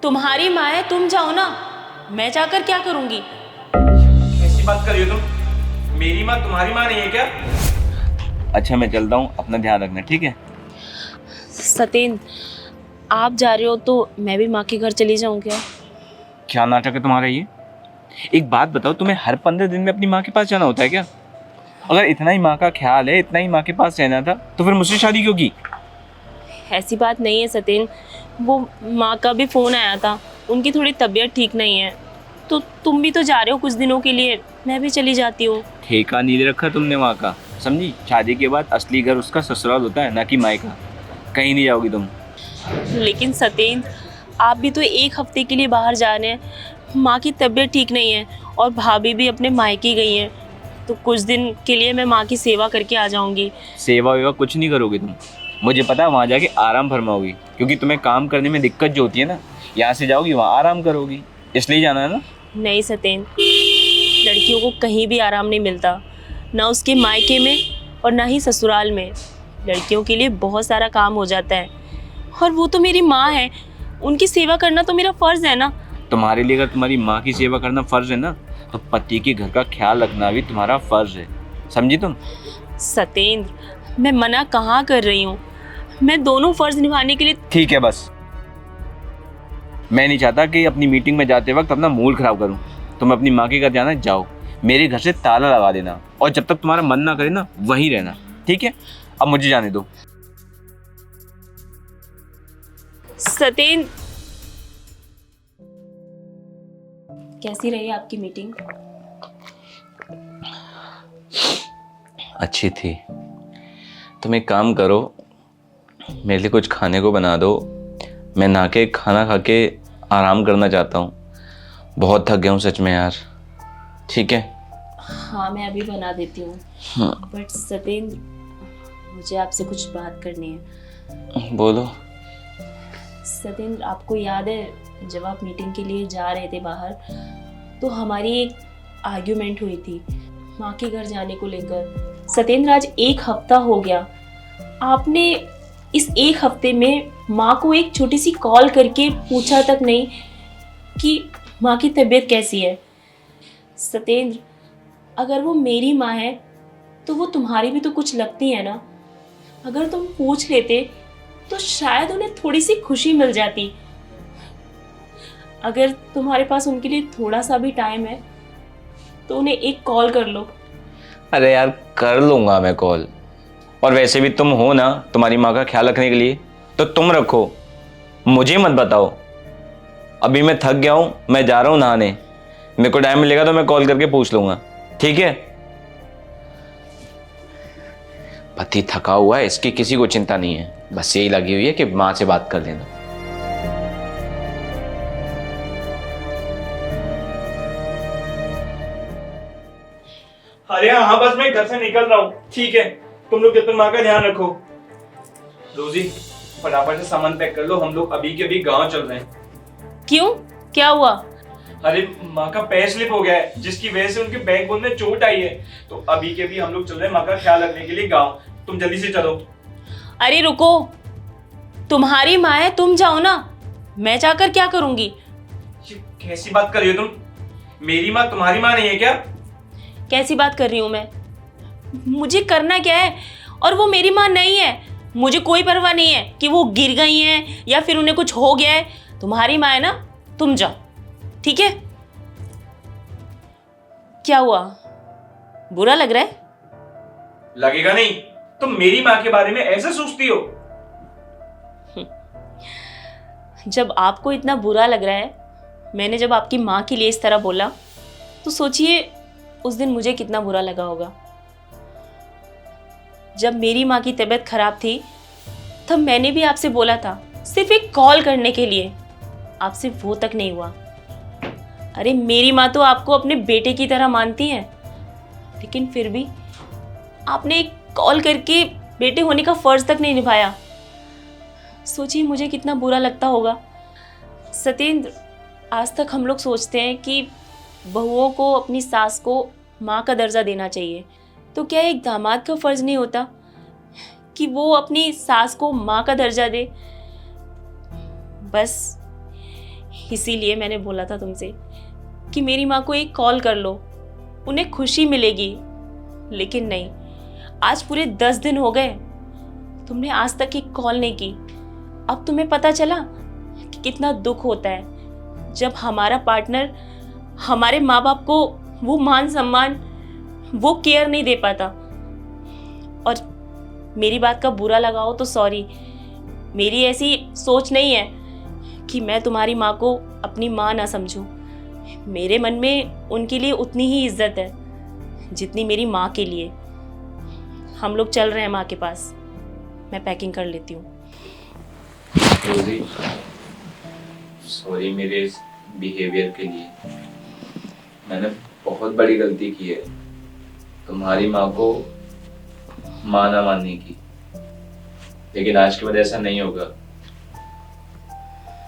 तुम्हारी माँ है, तुम जाओ ना, मैं जाकर क्या करूंगी? कैसी बात कर रही हो तुम? मेरी माँ तुम्हारी माँ नहीं है क्या? अच्छा मैं चलता हूँ, अपना ध्यान रखना, ठीक है? सतेंद्र, आप जा रहे हो तो मैं भी माँ के घर चली जाऊँ क्या? क्या नाटक है तुम्हारा ये? एक बात बताओ, तुम्हें हर 15 दिन में अपनी माँ के पास जाना होता है क्या? अगर इतना ही माँ का ख्याल है, इतना ही माँ के पास रहना था, तो फिर मुझसे शादी क्यों की? ऐसी बात नहीं है सतेंद्र, वो माँ का भी फ़ोन आया था, उनकी थोड़ी तबीयत ठीक नहीं है, तो तुम भी तो जा रहे हो कुछ दिनों के लिए, मैं भी चली जाती हूँ। ठेका नहीं ले रखा तुमने वहाँ का, समझी? शादी के बाद असली घर उसका ससुराल होता है, ना कि मायका। कहीं नहीं जाओगी तुम। लेकिन सतेंद्र, आप भी तो एक हफ्ते के लिए बाहर जा रहे हैं, माँ की तबीयत ठीक नहीं है और भाभी भी अपने मायके गई हैं, तो कुछ दिन के लिए मैं माँ की सेवा करके आ जाऊँगी। सेवा वेवा कुछ नहीं करोगे तुम, मुझे पता है। वहाँ जाके आराम फरमाओगी, क्योंकि तुम्हें काम करने में दिक्कत जो होती है ना, यहाँ से जाओगी वहाँ आराम करोगी, इसलिए जाना है ना? नहीं सतेंद्र, लड़कियों को कहीं भी आराम नहीं मिलता, ना उसके मायके में और ना ही ससुराल में। लड़कियों के लिए बहुत सारा काम हो जाता है, और वो तो मेरी माँ है, उनकी सेवा करना तो मेरा फ़र्ज़ है ना। तुम्हारे लिए अगर तुम्हारी माँ की सेवा करना फर्ज है ना, तो पति के घर का ख्याल रखना भी तुम्हारा फर्ज है, समझी तुम? सतेंद्र, मैं मना कहाँ कर रही हूँ, मैं दोनों फ़र्ज़ निभाने के लिए। ठीक है बस, मैं नहीं चाहता कि अपनी मीटिंग में जाते वक्त अपना मूड खराब करूं। तुम अपनी माँ के घर जाना, जाओ, मेरे घर से ताला लगा देना, और जब तक तुम्हारा मन ना करे ना, वहीं रहना, ठीक है? अब मुझे जाने दो। सतेंद्र, कैसी रही आपकी मीटिंग? अच्छी थी। तुम एक काम करो, मेरे लिए कुछ खाने को बना दो, मैं नहा के खाना खा के आराम करना चाहता हूँ। बहुत थक गया हूँ सच में यार, ठीक है? हाँ, मैं अभी बना देती हूँ। बट सतेंद्र, मुझे आपसे कुछ बात करनी है। बोलो। सतेंद्र, आपको याद है जब आप मीटिंग के लिए जा रहे थे बाहर, तो हमारी एक आर्ग्यूमेंट हुई थी माँ के घर जाने को लेकर। सतेंद्र, आज 1 हफ्ता हो गया, आपने इस 1 हफ्ते में माँ को एक छोटी सी कॉल करके पूछा तक नहीं कि माँ की तबीयत कैसी है। सतेंद्र, अगर वो मेरी माँ है तो वो तुम्हारी भी तो कुछ लगती है ना। अगर तुम पूछ लेते तो शायद उन्हें थोड़ी सी खुशी मिल जाती। अगर तुम्हारे पास उनके लिए थोड़ा सा भी टाइम है तो उन्हें एक कॉल कर लो। अरे यार, कर लूंगा मैं कॉल, और वैसे भी तुम हो ना तुम्हारी माँ का ख्याल रखने के लिए, तो तुम रखो, मुझे मत बताओ। अभी मैं थक गया हूँ, मैं जा रहा हूँ नहाने, मेरे को टाइम मिलेगा तो मैं कॉल करके पूछ लूंगा, ठीक है? पति थका हुआ है, इसकी किसी को चिंता नहीं है, बस यही लगी हुई है कि माँ से बात कर लेना। अरे हाँ, बस मैं घर से निकल रहा हूँ, ठीक है? तुम लोग जब तक माँ का ध्यान रखो। रोजी, फटाफट से सामान पैक कर लो, हम लोग अभी के अभी गांव चल रहे हैं। क्यों, क्या हुआ? अरे माँ का पैर स्लिप हो गया है, जिसकी वजह से उनके बैकबोन में चोट आई है, तो अभी के अभी हम लोग चल रहे हैं माँ का ख्याल रखने के लिए गाँव। तुम जल्दी से चलो। अरे रुको, तुम्हारी माँ है, तुम जाओ ना, मैं जाकर क्या करूंगी? ये कैसी बात कर रही हो तुम? मेरी माँ तुम्हारी माँ नहीं है क्या? कैसी बात कर रही हूँ मैं? मुझे करना क्या है, और वो मेरी माँ नहीं है। मुझे कोई परवाह नहीं है कि वो गिर गई हैं या फिर उन्हें कुछ हो गया है। तुम्हारी माँ है ना, तुम जाओ, ठीक है? क्या हुआ, बुरा लग रहा है? लगेगा नहीं, तुम मेरी माँ के बारे में ऐसे सोचती हो? जब आपको इतना बुरा लग रहा है, मैंने जब आपकी माँ के लिए इस तरह बोला, तो सोचिए उस दिन मुझे कितना बुरा लगा होगा। जब मेरी माँ की तबीयत खराब थी, तब मैंने भी आपसे बोला था सिर्फ एक कॉल करने के लिए, आपसे वो तक नहीं हुआ। अरे मेरी माँ तो आपको अपने बेटे की तरह मानती है, लेकिन फिर भी आपने एक कॉल करके बेटे होने का फर्ज तक नहीं निभाया। सोचिए मुझे कितना बुरा लगता होगा। सतेंद्र, आज तक हम लोग सोचते हैं कि बहुओं को अपनी सास को माँ का दर्जा देना चाहिए, तो क्या एक दामाद का फर्ज नहीं होता कि वो अपनी सास को माँ का दर्जा दे? बस इसीलिए मैंने बोला था तुमसे कि मेरी माँ को एक कॉल कर लो, उन्हें खुशी मिलेगी। लेकिन नहीं, आज पूरे 10 दिन हो गए, तुमने आज तक एक कॉल नहीं की। अब तुम्हें पता चला कि कितना दुख होता है जब हमारा पार्टनर हमारे माँ बाप को वो मान सम्मान, वो केयर नहीं दे पाता। और मेरी बात का बुरा लगा हो तो सॉरी, मेरी ऐसी सोच नहीं है कि मैं तुम्हारी माँ को अपनी माँ ना समझूं। मेरे मन में उनके लिए उतनी ही इज्जत है जितनी मेरी माँ के लिए। हम लोग चल रहे हैं माँ के पास, मैं पैकिंग कर लेती हूँ। रोजी, सॉरी मेरे इस बिहेवियर के लिए। मैंने बहुत बड़ी गलती की है, तुम्हारी माँ को माँ ना मानने की। लेकिन आज के बाद ऐसा नहीं होगा।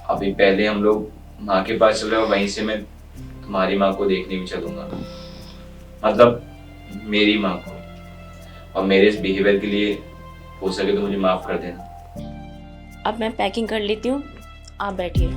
अभी पहले हम लोग माँ के पास चले और वहीं से मैं तुम्हारी माँ को देखने भी चलूंगा, मतलब मेरी माँ को। और मेरे इस बिहेवियर के लिए हो सके तो मुझे माफ कर देना। अब मैं पैकिंग कर लेती हूँ, आप बैठिए।